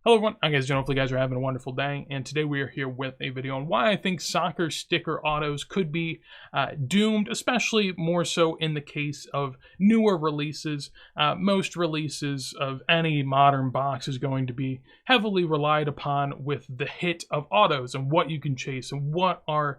Hello everyone, I'm guys John. Hopefully you guys are having a wonderful day, and today we are here with a video on why I think soccer sticker autos could be doomed, especially more so in the case of newer releases. Most releases of any modern box is going to be heavily relied upon with the hit of autos and what you can chase and what are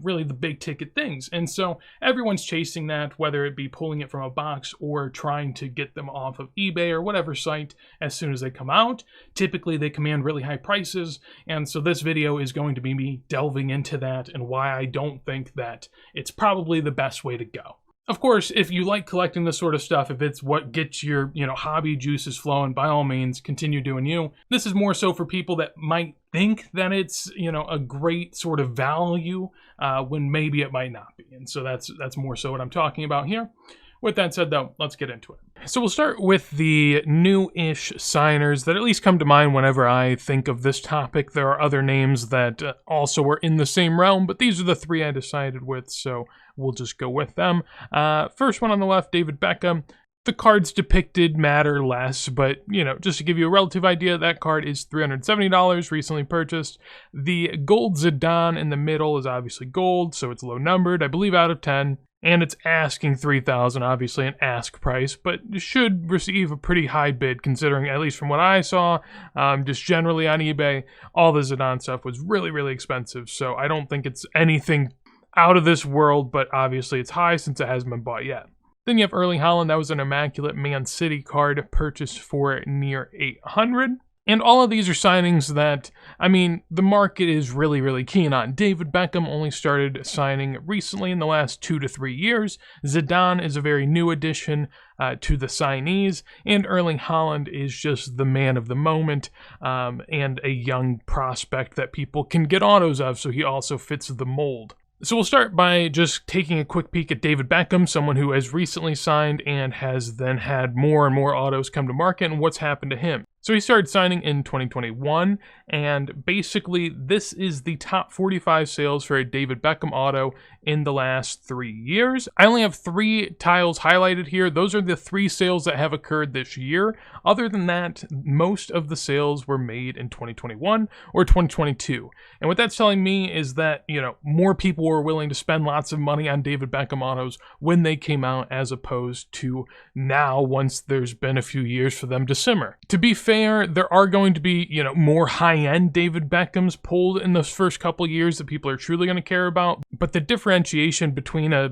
really the big ticket things. And so everyone's chasing that, whether it be pulling it from a box or trying to get them off of eBay or whatever site as soon as they come out. Typically, they command really high prices, and so this video is going to be me delving into that and why I don't think that it's probably the best way to go. Of course, if you like collecting this sort of stuff, if it's what gets your, hobby juices flowing, by all means, continue doing you. This is more so for people that might think that it's, a great sort of value when maybe it might not be. And so that's more so what I'm talking about here. With that said, though, let's get into it. So we'll start with the new-ish signers that at least come to mind whenever I think of this topic. There are other names that also are in the same realm, but these are the three I decided with, so we'll just go with them. First one on the left, David Beckham. The cards depicted matter less, but, just to give you a relative idea, that card is $370, recently purchased. The gold Zidane in the middle is obviously gold, so it's low numbered, I believe out of 10. And it's asking $3,000, obviously an ask price, but should receive a pretty high bid considering, at least from what I saw, just generally on eBay, all the Zidane stuff was really, really expensive. So I don't think it's anything out of this world, but obviously it's high since it hasn't been bought yet. Then you have Erling Haaland. That was an immaculate Man City card purchased for near $800. And all of these are signings that, the market is really, really keen on. David Beckham only started signing recently in the last 2 to 3 years. Zidane is a very new addition to the signees. And Erling Haaland is just the man of the moment and a young prospect that people can get autos of, so he also fits the mold. So we'll start by just taking a quick peek at David Beckham, someone who has recently signed and has then had more and more autos come to market, and what's happened to him. So he started signing in 2021, and basically this is the top 45 sales for a David Beckham auto in the last 3 years. I only have 3 tiles highlighted here. Those are the 3 sales that have occurred this year. Other than that, most of the sales were made in 2021 or 2022. And what that's telling me is that, more people were willing to spend lots of money on David Beckham autos when they came out as opposed to now once there's been a few years for them to simmer. To be fair, there are going to be, more high-end David Beckhams pulled in those first couple years that people are truly going to care about. But the differentiation between a,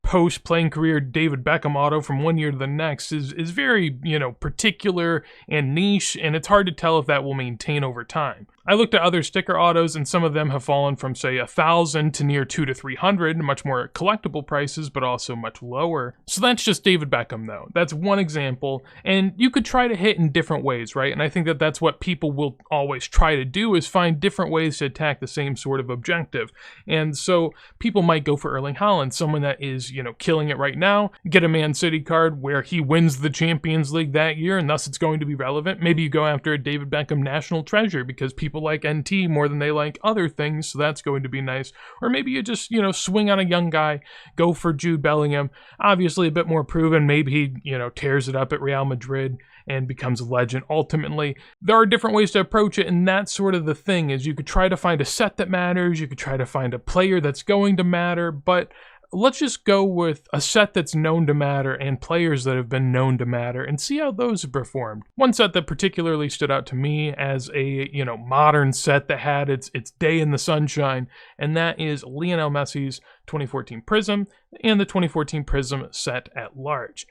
post-playing career David Beckham auto from one year to the next is very, particular and niche, and it's hard to tell if that will maintain over time. I looked at other sticker autos, and some of them have fallen from, say, $1,000 to near $200 to $300, much more collectible prices, but also much lower. So that's just David Beckham, though. That's one example, and you could try to hit in different ways, right? And I think that that's what people will always try to do, is find different ways to attack the same sort of objective. And so people might go for Erling Haaland, someone that is, killing it right now, get a Man City card where he wins the Champions League that year, and thus it's going to be relevant. Maybe you go after a David Beckham national treasure because people like NT more than they like other things, so that's going to be nice. Or maybe you just, swing on a young guy, go for Jude Bellingham, obviously a bit more proven. Maybe he, tears it up at Real Madrid and becomes a legend ultimately. There are different ways to approach it, and that's sort of the thing, is you could try to find a set that matters, you could try to find a player that's going to matter, but let's just go with a set that's known to matter and players that have been known to matter and see how those have performed. One set that particularly stood out to me as a, modern set that had its day in the sunshine, and that is Lionel Messi's 2014 Prizm and the 2014 Prizm set at large.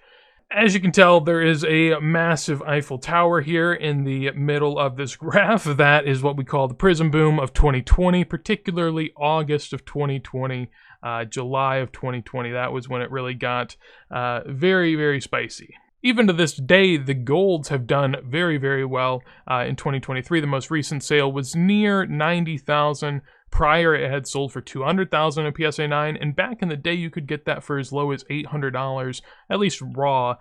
As you can tell, there is a massive Eiffel Tower here in the middle of this graph. That is what we call the Prizm boom of 2020, particularly August of 2020, July of 2020. That was when it really got very, very spicy. Even to this day, the golds have done very, very well. In 2023, the most recent sale was near 90,000. Prior, it had sold for $200,000 in PSA 9, and back in the day, you could get that for as low as $800, at least raw,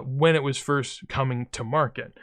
when it was first coming to market.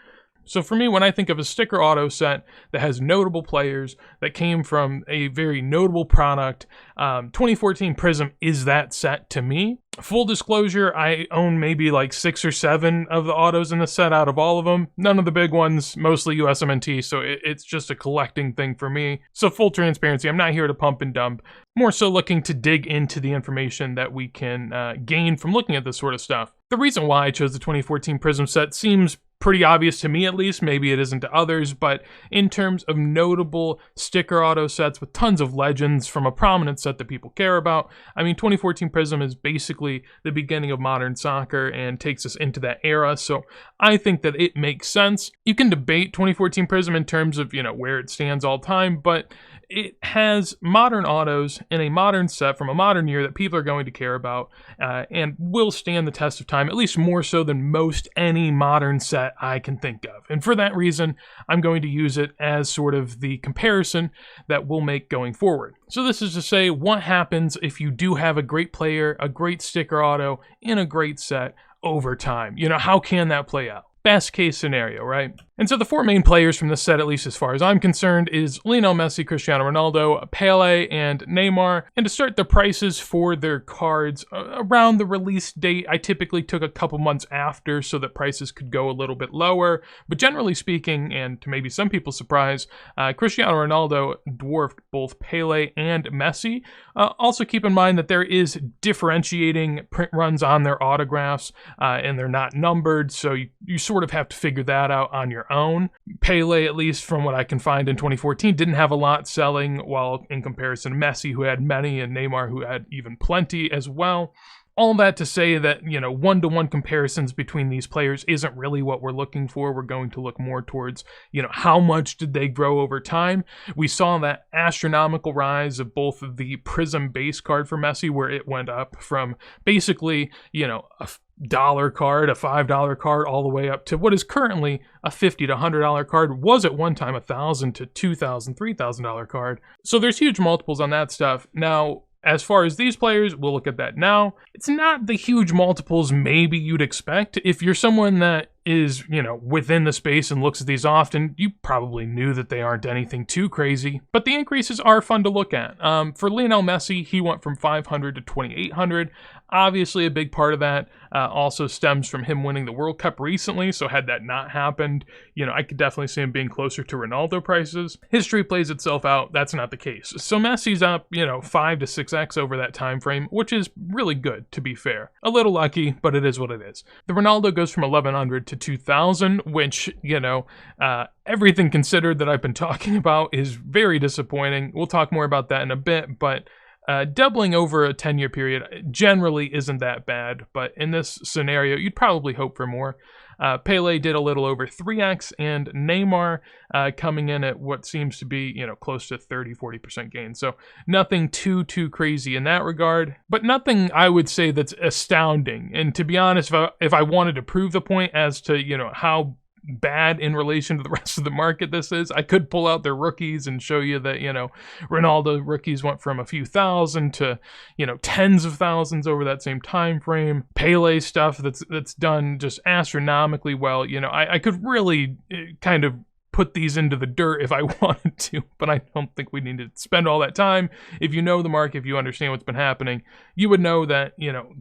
So for me, when I think of a sticker auto set that has notable players that came from a very notable product, 2014 Prizm is that set to me. Full disclosure, I own maybe like 6 or 7 of the autos in the set out of all of them. None of the big ones, mostly USMNT, so it's just a collecting thing for me. So full transparency, I'm not here to pump and dump. More so looking to dig into the information that we can gain from looking at this sort of stuff. The reason why I chose the 2014 Prizm set seems pretty obvious to me, at least. Maybe it isn't to others, but in terms of notable sticker auto sets with tons of legends from a prominent set that people care about, I mean, 2014 Prizm is basically the beginning of modern soccer and takes us into that era, so I think that it makes sense. You can debate 2014 Prizm in terms of, where it stands all time, but it has modern autos in a modern set from a modern year that people are going to care about and will stand the test of time, at least more so than most any modern set I can think of. And for that reason, I'm going to use it as sort of the comparison that we'll make going forward. So this is to say, what happens if you do have a great player, a great sticker auto, in a great set over time? How can that play out? Best case scenario, right? And so the 4 main players from this set, at least as far as I'm concerned, is Lionel Messi, Cristiano Ronaldo, Pele, and Neymar. And to start the prices for their cards around the release date, I typically took a couple months after so that prices could go a little bit lower. But generally speaking, and to maybe some people's surprise, Cristiano Ronaldo dwarfed both Pele and Messi. Also keep in mind that there is differentiating print runs on their autographs, and they're not numbered, so you sort of have to figure that out on your own. Pele, at least from what I can find in 2014, didn't have a lot selling, while in comparison to Messi, who had many, and Neymar, who had even plenty as well. All that to say that, one-to-one comparisons between these players isn't really what we're looking for. We're going to look more towards, how much did they grow over time? We saw that astronomical rise of both of the Prizm base card for Messi, where it went up from basically, a $1 card, a $5 card, all the way up to what is currently a $50 to $100 card, was at one time a $1,000 to $2,000, $3,000 card. So there's huge multiples on that stuff. Now, as far as these players, we'll look at that now. It's not the huge multiples maybe you'd expect. If you're someone that is, within the space and looks at these often, you probably knew that they aren't anything too crazy, but the increases are fun to look at. For Lionel Messi, he went from 500 to 2,800. Obviously, a big part of that also stems from him winning the World Cup recently, so had that not happened, I could definitely see him being closer to Ronaldo prices. History plays itself out, that's not the case. So Messi's up, 5 to 6x over that time frame, which is really good, to be fair. A little lucky, but it is what it is. The Ronaldo goes from 1,100 to 2,000, which, everything considered that I've been talking about is very disappointing. We'll talk more about that in a bit, but doubling over a 10-year period generally isn't that bad, but in this scenario, you'd probably hope for more. Pele did a little over 3x, and Neymar coming in at what seems to be, close to 30-40% gain. So nothing too crazy in that regard, but nothing I would say that's astounding. And to be honest, if I wanted to prove the point as to, how bad in relation to the rest of the market this is, I could pull out their rookies and show you that, Ronaldo rookies went from a few thousand to, tens of thousands over that same time frame. Pele stuff that's done just astronomically well. I could really kind of put these into the dirt if I wanted to, but I don't think we need to spend all that time. If you know the market, if you understand what's been happening, you would know that,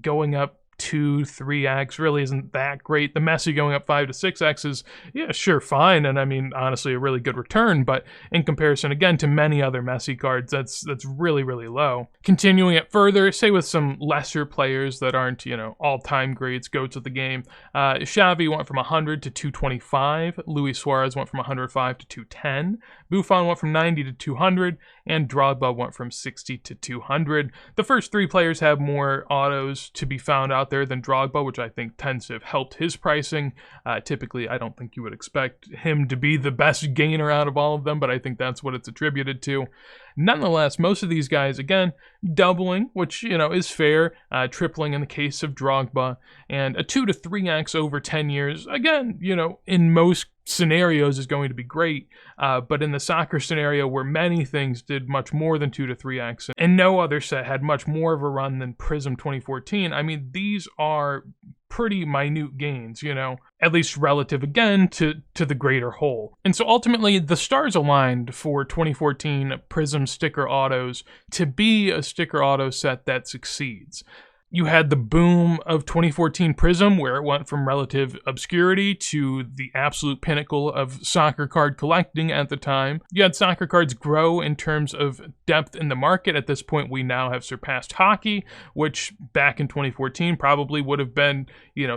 going up 2-3x really isn't that great. The Messi going up 5 to 6x is, yeah, sure, fine, and I mean, honestly, a really good return, but in comparison, again, to many other Messi cards, that's really low. Continuing it further, say with some lesser players that aren't, all-time greats, goats of the game, Xavi went from 100 to 225, Luis Suarez went from 105 to 210, Buffon went from 90 to 200, and Drogba went from 60 to 200. The first 3 players have more autos to be found out there than Drogba, which I think tends to have helped his pricing. Typically, I don't think you would expect him to be the best gainer out of all of them, but I think that's what it's attributed to. Nonetheless, most of these guys, again, doubling, which, is fair, tripling in the case of Drogba, and a 2 to 3x over 10 years, again, in most scenarios is going to be great, but in the soccer scenario where many things did much more than 2 to 3x, and no other set had much more of a run than Prizm 2014, I mean, these are pretty minute gains, at least relative, again, to the greater whole. And so ultimately, the stars aligned for 2014 Prizm sticker autos to be a sticker auto set that succeeds. You had the boom of 2014 Prizm, where it went from relative obscurity to the absolute pinnacle of soccer card collecting at the time. You had soccer cards grow in terms of depth in the market. At this point, we now have surpassed hockey, which back in 2014 probably would have been,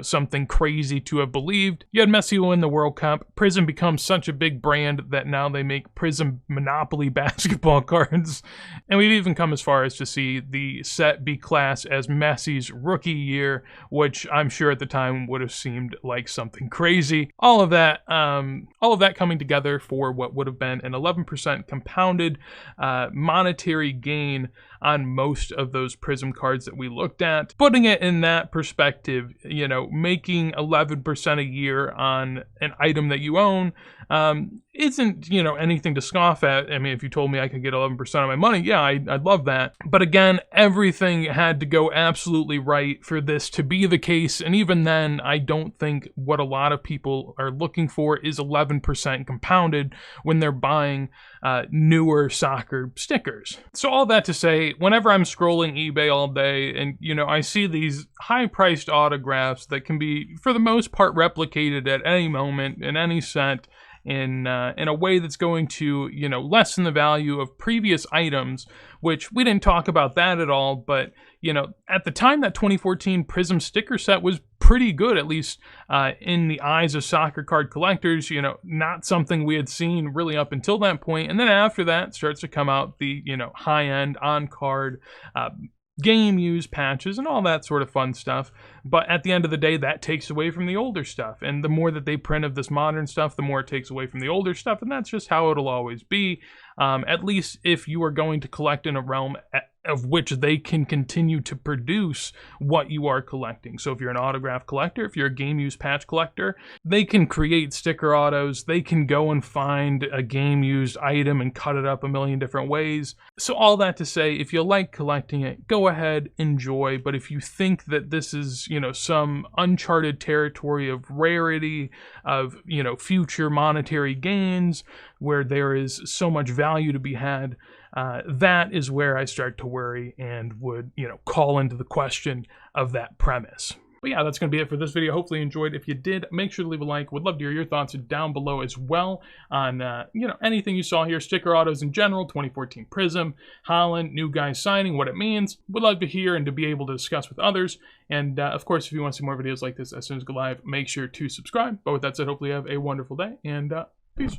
something crazy to have believed. You had Messi win the World Cup. Prizm becomes such a big brand that now they make Prizm Monopoly basketball cards. And we've even come as far as to see the set be classed as Messi's rookie year, which I'm sure at the time would have seemed like something crazy. All of that coming together for what would have been an 11% compounded monetary gain on most of those Prizm cards that we looked at. Putting it in that perspective, making 11% a year on an item that you own isn't, anything to scoff at. I mean, if you told me I could get 11% of my money, yeah, I'd love that. But again, everything had to go absolutely right for this to be the case. And even then, I don't think what a lot of people are looking for is 11% compounded when they're buying newer soccer stickers. So all that to say, whenever I'm scrolling eBay all day and, I see these high-priced autographs that can be, for the most part, replicated at any moment in any set, in a way that's going to, lessen the value of previous items, which we didn't talk about that at all, but, at the time that 2014 Prizm sticker set was pretty good, at least in the eyes of soccer card collectors, not something we had seen really up until that point. And then after that starts to come out the, high-end on-card game used patches and all that sort of fun stuff. But at the end of the day, that takes away from the older stuff. And the more that they print of this modern stuff, the more it takes away from the older stuff. And that's just how it'll always be. At least if you are going to collect in a realm of which they can continue to produce what you are collecting. So if you're an autograph collector, if you're a game used patch collector, they can create sticker autos, they can go and find a game used item and cut it up a million different ways. So all that to say, if you like collecting it, go ahead, enjoy. But if you think that this is, some uncharted territory of rarity, of, future monetary gains, where there is so much value to be had, that is where I start to worry and would, call into the question of that premise. But yeah, that's going to be it for this video. Hopefully you enjoyed. If you did, make sure to leave a like. Would love to hear your thoughts down below as well on, anything you saw here. Sticker autos in general, 2014 Prizm, Holland, new guys signing, what it means. Would love to hear and to be able to discuss with others. And, of course, if you want to see more videos like this as soon as go live, make sure to subscribe. But with that said, hopefully you have a wonderful day, and peace.